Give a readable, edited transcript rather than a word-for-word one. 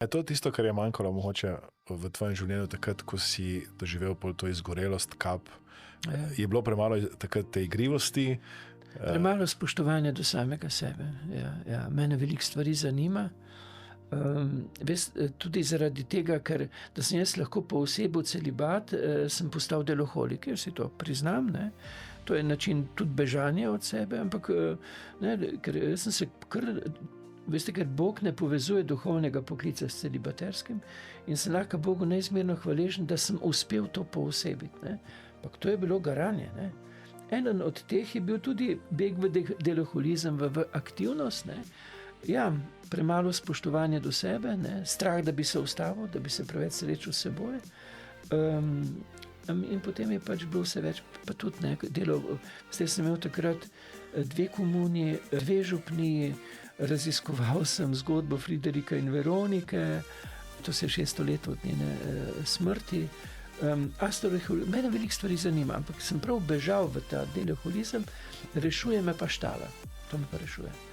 Je to tisto, kar je manjkalo mogoče v tvojem življenju takrat, ko si doživel to izgorelost, kap? Je bilo premalo takrat te igrivosti? Premalo spoštovanja do samega sebe. Ja. Mene veliko stvari zanima. Tudi zaradi tega, ker da sem jaz lahko poosebil celibat, sem postal deloholik, jaz si to priznam. Ne? To je način tudi bežanja od sebe, ampak ker sem se veste, ker Bog ne povezuje duhovnega poklica s celibaterskim in sem lahko Bogu neizmerno hvaležen, da sem uspel to poosebiti. Ne? Ampak to je bilo garanje. Ne? Eden od teh je bil tudi beg v deloholizem, v aktivnost. Ne? Ja, premalo spoštovanja do sebe, ne? Strah, da bi se ustavil, da bi se preveč srečal s seboj. In potem je pač bilo vse več, pa tudi delo. Zdaj sem imel takrat 2 komuniji, 2 župniji, raziskoval sem zgodbo Friderika in Veronike, to se je 600 let od njene smrti. Mene veliko stvari zanima, ampak sem prav bežal v ta deloholizem, rešuje me pa štala. To me pa rešuje.